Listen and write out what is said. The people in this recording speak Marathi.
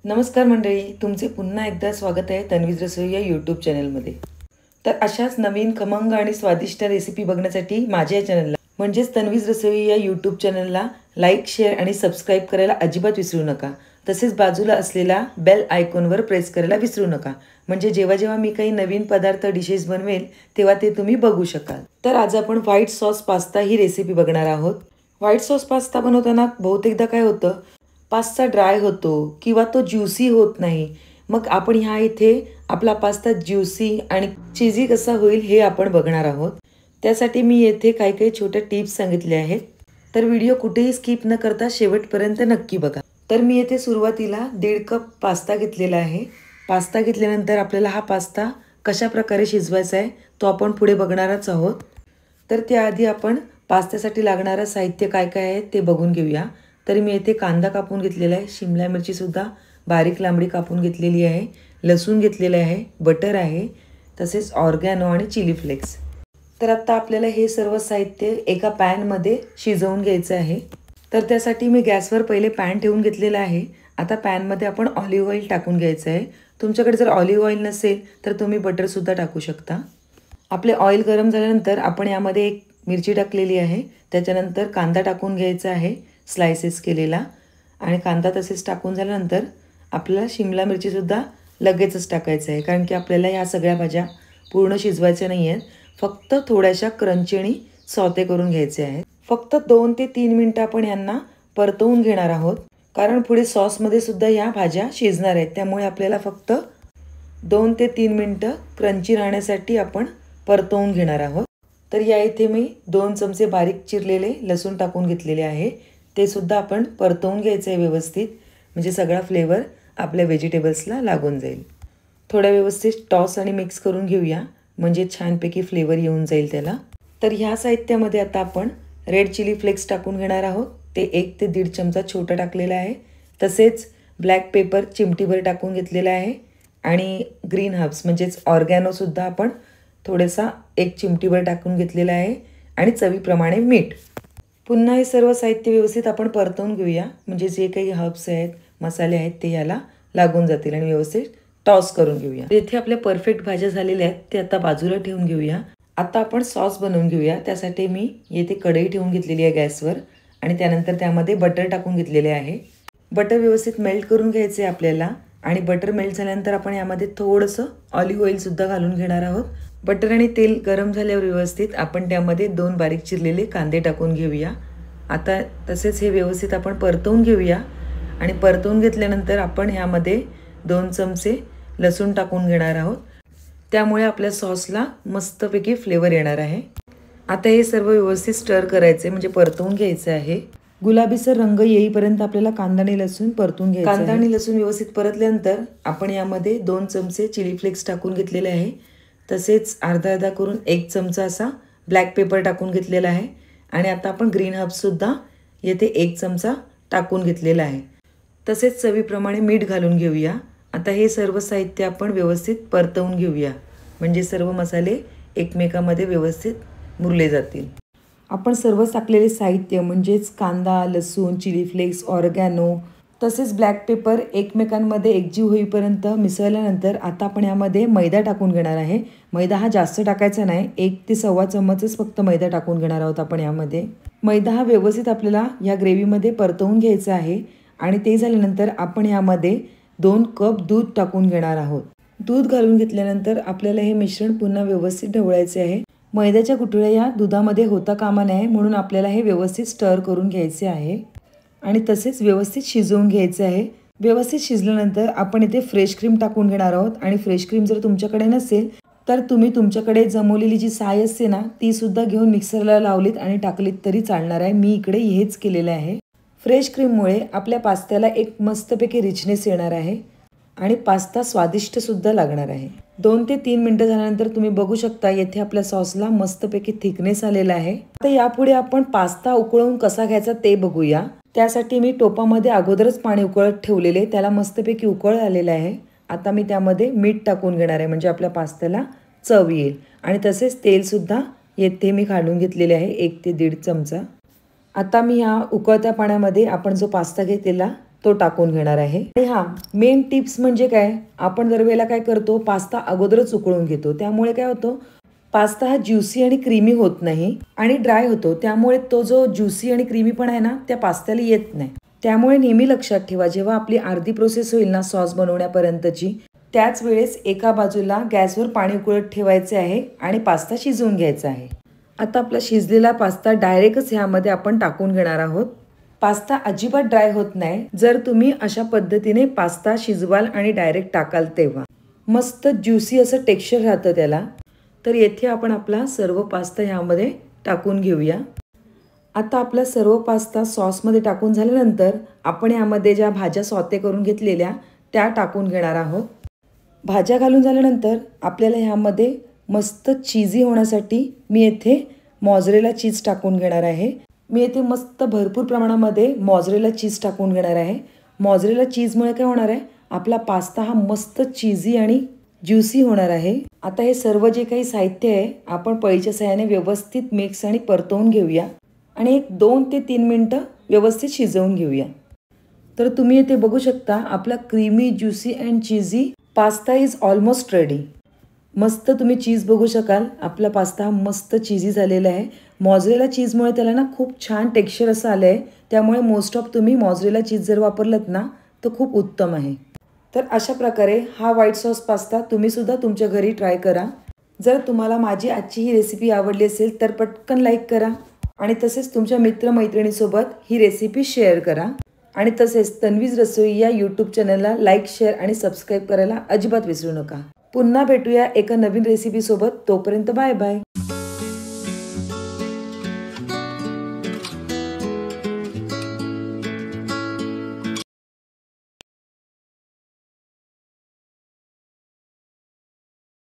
नमस्कार मंडळी, तुमचे पुन्हा एकदा स्वागत आहे तन्वीज रसोई या यूट्यूब चॅनलमध्ये. तर अशाच नवीन खमंग आणि स्वादिष्ट रेसिपी बघण्यासाठी माझ्या या चॅनलला म्हणजेच तन्वीज रसोई या यूट्यूब चॅनलला लाईक, शेअर आणि सबस्क्राईब करायला अजिबात विसरू नका. तसेच बाजूला असलेला बेल आयकॉनवर प्रेस करायला विसरू नका, म्हणजे जेव्हा जेव्हा मी काही नवीन पदार्थ डिशेस बनवेल तेव्हा ते तुम्ही बघू शकाल. तर आज आपण व्हाईट सॉस पास्ता ही रेसिपी बघणार आहोत. व्हाईट सॉस पास्ता बनवताना बहुतेकदा काय होतं, पास्ता ड्राय होतो किंवा तो ज्युसी होत नाही. मग आपण ह्या इथे आपला पास्ता ज्युसी आणि चीजी कसा होईल हे आपण बघणार आहोत. त्यासाठी मी येथे काही काही छोट्या टिप्स सांगितल्या आहेत. तर व्हिडिओ कुठेही स्किप न करता शेवटपर्यंत नक्की बघा. तर मी येथे सुरुवातीला 1.5 कप पास्ता घेतलेला आहे. पास्ता घेतल्यानंतर आपल्याला हा पास्ता कशा प्रकारे शिजवायचा आहे तो आपण पुढे बघणारच आहोत. तर त्याआधी आपण पास्त्यासाठी लागणारं साहित्य काय काय आहे ते बघून घेऊया. तर मी येथे कांदा कापून घेतलेला आहे, शिमला मिरचीसुद्धा बारीक लांबडी कापून घेतलेली आहे, लसूण घेतलेलं आहे, बटर आहे, तसेच ऑर्गॅनो आणि चिली फ्लेक्स. तर आता आपल्याला हे सर्व साहित्य एका पॅनमध्ये शिजवून घ्यायचं आहे. तर त्यासाठी मी गॅसवर पहिले पॅन ठेवून घेतलेला आहे. आता पॅनमध्ये आपण ऑलिव्ह ऑइल टाकून घ्यायचं आहे. तुमच्याकडे जर ऑलिव्ह ऑइल नसेल तर तुम्ही बटरसुद्धा टाकू शकता. आपले ऑइल गरम झाल्यानंतर आपण यामध्ये एक मिरची टाकलेली आहे, त्याच्यानंतर कांदा टाकून घ्यायचा आहे स्लायसेस केलेला, आणि कांदा तसेच टाकून झाल्यानंतर आपल्याला शिमला मिरचीसुद्धा लगेचच टाकायचं आहे, कारण की आपल्याला ह्या सगळ्या भाज्या पूर्ण शिजवायच्या नाही आहेत. फक्त थोड्याशा क्रंची आणि सॉते करून घ्यायचे आहेत. फक्त 2 ते 3 मिनटं आपण यांना परतवून घेणार आहोत, कारण पुढे सॉसमध्ये सुद्धा ह्या भाज्या शिजणार आहेत. त्यामुळे आपल्याला फक्त 2 ते 3 मिनटं क्रंची राहण्यासाठी आपण परतवून घेणार आहोत. तर या इथे मी 2 चमचे बारीक चिरलेले लसूण टाकून घेतलेले आहे. ते सुद्धा आपण परतवून घ्यायचं आहे व्यवस्थित, म्हणजे सगळा फ्लेवर आपल्या व्हेजिटेबल्सला लागून जाईल. थोडा व्यवस्थित टॉस आणि मिक्स करून घेऊया, म्हणजे छानपैकी फ्लेवर येऊन जाईल त्याला. तर ह्या साहित्यामध्ये आता आपण रेड चिली फ्लेक्स टाकून घेणार आहोत. ते 1 ते 1.5 चमचा छोटा टाकलेला आहे. तसेच ब्लॅक पेपर चिमटीभर टाकून घेतलेला आहे, आणि ग्रीन हर्ब्स म्हणजेच ऑर्गॅनोसुद्धा आपण थोडासा 1 चिमटीभर टाकून घेतलेला आहे, आणि चवीप्रमाणे मीठ. पुन्हा हे सर्व साहित्य व्यवस्थित आपण परतवून घेऊया, म्हणजे जे काही हर्ब्स आहेत, मसाले आहेत ते याला लागून जातील, आणि व्यवस्थित टॉस करून घेऊया. इथे आपल्या परफेक्ट भाज्या झालेल्या आहेत, ते आता बाजूला ठेवून घेऊया. आता आपण सॉस बनवून घेऊया. त्यासाठी मी येथे कढई ठेवून घेतलेली आहे गॅसवर, आणि त्यानंतर त्यामध्ये बटर टाकून घेतलेले आहे. बटर व्यवस्थित मेल्ट करून घ्यायचे आहे आपल्याला, आणि बटर मेल्ट झाल्यानंतर आपण यामध्ये थोडंसं ऑलिव्ह ऑइलसुद्धा घालून घेणार आहोत. बटर आणि तेल गरम झाल्यावर व्यवस्थित आपण त्यामध्ये 2 बारीक चिरलेले कांदे टाकून घेऊया. आता तसेच हे व्यवस्थित आपण परतवून घेऊया, आणि परतवून घेतल्यानंतर आपण ह्यामध्ये 2 चमचे लसूण टाकून घेणार आहोत. त्यामुळे आपल्या सॉसला मस्तपैकी फ्लेवर येणार आहे. आता हे सर्व व्यवस्थित स्टर करायचे, म्हणजे परतवून घ्यायचे आहे. गुलाबीसर रंग येईपर्यंत आपल्याला कांदा आणि लसूण परतून घ्यायचं. कांदा आणि लसूण व्यवस्थित परतल्यानंतर आपण यामध्ये 2 चमचे चिली फ्लेक्स टाकून घेतलेले आहे. तसेच अर्धा करून 1 चमचा असा ब्लॅक पेपर टाकून घेतलेला आहे, आणि आता आपण ग्रीन हर्ब्ससुद्धा येथे 1 चमचा टाकून घेतलेला आहे. तसेच चवीप्रमाणे मीठ घालून घेऊया. आता हे सर्व साहित्य आपण व्यवस्थित परतवून घेऊया, म्हणजे सर्व मसाले एकमेकांमध्ये व्यवस्थित मुरले जातील. आपण सर्व टाकलेले साहित्य म्हणजेच कांदा, लसूण, चिली फ्लेक्स, ऑर्गॅनो तसेच ब्लॅक पेपर एकमेकांमध्ये एकजीव होईपर्यंत मिसळल्यानंतर आता आपण यामध्ये मैदा टाकून घेणार आहे. मैदा हा जास्त टाकायचा नाही, 1 ते 1.25 चम्मचच फक्त मैदा टाकून घेणार आहोत आपण यामध्ये. मैदा हा व्यवस्थित आपल्याला या ग्रेव्हीमध्ये परतवून घ्यायचा आहे, आणि ते झाल्यानंतर आपण यामध्ये 2 कप दूध टाकून घेणार आहोत. दूध घालून घेतल्यानंतर आपल्याला हे मिश्रण पुन्हा व्यवस्थित ढवळायचे आहे. मैद्याच्या गुठळ्या या दुधामध्ये होता कामा नये, म्हणून आपल्याला हे व्यवस्थित स्टर करून घ्यायचे आहे, आणि तसेच व्यवस्थित शिजवून घ्यायचे आहे. व्यवस्थित शिजल्यानंतर आपण इथे फ्रेश क्रीम टाकून घेणार आहोत, आणि फ्रेश क्रीम जर तुमच्याकडे नसेल तर तुम्ही तुमच्याकडे जमवलेली जी साय असते ना ती सुद्धा घेऊन मिक्सरला लावलीत आणि टाकलीत तरी चालणार आहे. मी इकडे हेच केलेलं आहे. फ्रेश क्रीममुळे आपल्या पास्त्याला एक मस्तपैकी रिचनेस येणार आहे, आणि पास्ता स्वादिष्टसुद्धा लागणार आहे. 2 ते 3 मिनटं झाल्यानंतर तुम्ही बघू शकता येथे आपल्या सॉसला मस्तपैकी थिकनेस आलेला आहे. आता यापुढे आपण पास्ता उकळवून कसा घ्यायचा ते बघूया. त्यासाठी मी टोपामध्ये अगोदरच पाणी उकळत ठेवलेले, त्याला मस्तपैकी उकळ आलेलं आहे. आता मी त्यामध्ये मीठ टाकून घेणार आहे, म्हणजे आपल्या पास्त्याला चव येईल. आणि तसेच तेलसुद्धा येथे मी घालून घेतलेले आहे 1 ते 1.5 चमचा. आता मी ह्या उकळत्या पाण्यामध्ये आपण जो पास्ता घेतलेला तो टाकून घेणार आहे। आणि हा मेन टिप्स म्हणजे काय, आपण दरवेळेला काय करतो, पास्ता अगोदरच उकळून घेतो, त्यामुळे काय होतं, पास्ता हा ज्युसी आणि क्रीमी होत नाही आणि ड्राय होतो, त्यामुळे तो जो ज्युसी आणि क्रीमी पण आहे ना त्या पास्त्याला येत नाही। त्यामुळे नेहमी लक्षात ठेवा, जेव्हा आपली अर्धी प्रोसेस होईल ना सॉस बनवण्यापर्यंतची, त्याच वेळेस एका बाजूला गॅसवर पाणी उकळत ठेवायचे आहे आणि पास्ता शिजवून घ्यायचा आहे। आता आपला शिजलेला पास्ता डायरेक्टच ह्यामध्ये आपण टाकून घेणार आहोत। पास्ता अजिबात ड्राय होत नाही जर तुम्ही अशा पद्धतीने पास्ता शिजवाल आणि डायरेक्ट टाकाल तेव्हा। मस्त ज्युसी असं टेक्स्चर राहतं त्याला। तर येथे आपण आपला सर्व पास्ता ह्यामध्ये टाकून घेऊया। आता आपला सर्व पास्ता सॉसमध्ये टाकून झाल्यानंतर आपण यामध्ये ज्या भाज्या सॉते करून घेतलेल्या त्या टाकून घेणार आहोत। भाज्या घालून झाल्यानंतर आपल्याला ह्यामध्ये मस्त चीजी होण्यासाठी मी येथे मॉझरेला चीज टाकून घेणार आहे। मी येथे मस्त भरपूर प्रमाणामध्ये मॉझरेला चीज टाकून घेणार आहे। मॉझरेला चीजमुळे काय होणार आहे, आपला पास्ता हा मस्त चीजी आणि ज्युसी होणार आहे। आता हे सर्व जे काही साहित्य आहे आपण पळीच्या सहाय्याने व्यवस्थित मिक्स आणि परतवून घेऊया आणि एक 2 ते 3 मिनिटं व्यवस्थित शिजवून घेऊया। तर तुम्ही इथे बघू शकता आपला creamy juicy and cheesy pasta is almost ready. मस्त तुम्ही चीज बघू शकाल, आपला पास्ता हा मस्त चीजी झालेला आहे। मॉझरेला चीजमुळे त्याला ना खूप छान टेक्स्चर असं आलं आहे, त्यामुळे मोस्ट ऑफ तुम्ही मॉझरेला चीज जर वापरलत ना तर खूप उत्तम आहे। तर अशा प्रकारे हा व्हाईट सॉस पास्ता तुम्ही सुद्धा तुमच्या घरी ट्राय करा। जर तुम्हाला माझी आजची ही रेसिपी आवडली असेल तर पटकन लाईक करा आणि तसेच तुमच्या मित्रमैत्रिणीसोबत ही रेसिपी शेअर करा आणि तसेच तन्वीज रसोई या यूट्यूब चॅनलला लाईक, शेअर आणि सबस्क्राईब करायला अजिबात विसरू नका। पुन्हा भेटूया एका नवीन रेसिपीसोबत, तोपर्यंत बाय बाय।